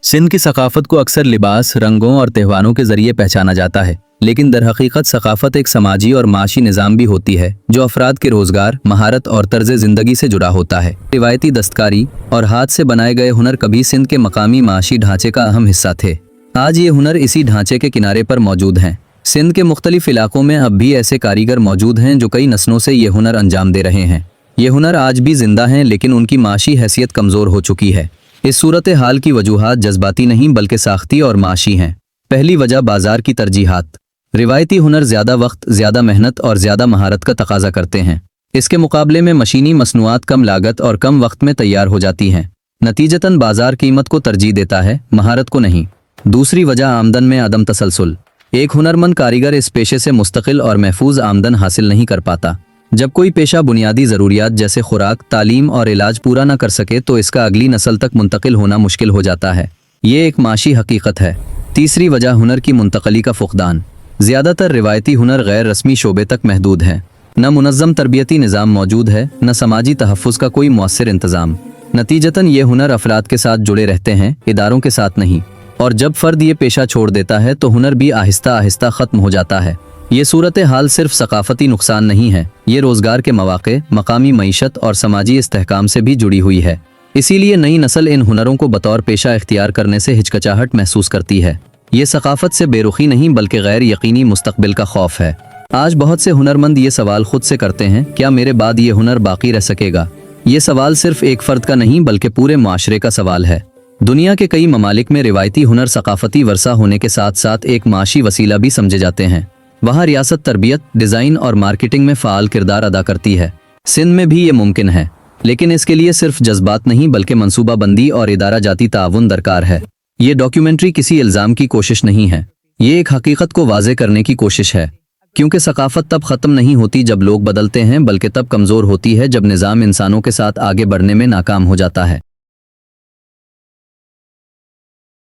सिंध की सकाफत को अक्सर लिबास, रंगों और त्योहारों के जरिए पहचाना जाता है, लेकिन दरहकीकत सकाफत एक समाजी और माशी निज़ाम भी होती है जो अफराद के रोजगार, महारत और तर्ज ज़िंदगी से जुड़ा होता है। रिवायती दस्तकारी और हाथ से बनाए गए हुनर कभी सिंध के मकामी माशी ढांचे का अहम हिस्सा थे। आज ये हुनर इसी ढांचे के किनारे पर मौजूद हैं। सिंध के मुख्तलिफ इलाकों में अब भी ऐसे कारीगर मौजूद हैं जो कई नस्लों से ये हुनर अंजाम दे रहे हैं। ये हुनर आज भी जिंदा हैं, लेकिन उनकी माशी हैसियत कमज़ोर हो चुकी है। इस सूरत हाल की वजूहात जज्बाती नहीं बल्कि साख्ती और माशी हैं। पहली वजह बाजार की तरजीहात। रिवायती हुनर ज़्यादा वक्त, ज़्यादा मेहनत और ज़्यादा महारत का तकाजा करते हैं। इसके मुकाबले में मशीनी मसनूआत कम लागत और कम वक्त में तैयार हो जाती हैं। नतीजतन बाजार कीमत को तरजीह देता है, महारत को नहीं। दूसरी वजह आमदन में अदम तसलसल। एक हुनरमंद कारीगर इस पेशे से मुस्तकिल और महफूज आमदन हासिल नहीं कर पाता। जब कोई पेशा बुनियादी ज़रूरियात जैसे खुराक, तालीम और इलाज पूरा न कर सके तो इसका अगली नस्ल तक मुंतकिल होना मुश्किल हो जाता है। ये एक माशी हकीकत है। तीसरी वजह हुनर की मुंतकली का फुकदान। ज़्यादातर रिवायती हुनर गैर रस्मी शोबे तक महदूद है। न मुनज़्ज़म तरबियती निज़ाम मौजूद है, न समाजी तहफ़्फ़ुज़ का कोई मुअस्सिर इंतज़ाम। नतीजतन ये हुनर अफराद के साथ जुड़े रहते हैं, इदारों के साथ नहीं। और जब फ़र्द ये पेशा छोड़ देता है तो हुनर भी आहिस्ता आहिस्ता ख़त्म हो जाता है। ये सूरत हाल सिर्फ सकाफती नुकसान नहीं है, ये रोज़गार के मौक़े, मकामी मईशत और समाजी इस्तेहकाम से भी जुड़ी हुई है। इसीलिए नई नस्ल इन हुनरों को बतौर पेशा इख्तियार करने से हिचकिचाहट महसूस करती है। ये सकाफत से बेरुखी नहीं बल्कि गैर यकीनी मुस्तकबिल का खौफ है। आज बहुत से हुनरमंद ये सवाल खुद से करते हैं, क्या मेरे बाद ये हुनर बाकी रह सकेगा? ये सवाल सिर्फ एक फ़र्द का नहीं बल्कि पूरे माशरे का सवाल है। दुनिया के कई ममालिक में रिवायती हुनर सकाफती वर्सा होने के साथ साथ एक माशी वसीला भी समझे जाते हैं। वहाँ रियासत तरबियत, डिज़ाइन और मार्केटिंग में फ़ाल किरदार अदा करती है। सिंध में भी ये मुमकिन है, लेकिन इसके लिए सिर्फ जज्बात नहीं बल्कि मनसूबा बंदी और इदारा जाती ताउन दरकार है। ये डॉक्यूमेंट्री किसी इल्ज़ाम की कोशिश नहीं है, ये एक हकीकत को वाज़े करने की कोशिश है। क्योंकि सकाफत तब ख़त्म नहीं होती जब लोग बदलते हैं, बल्कि तब कमज़ोर होती है जब निज़ाम इंसानों के साथ आगे बढ़ने में नाकाम हो जाता है।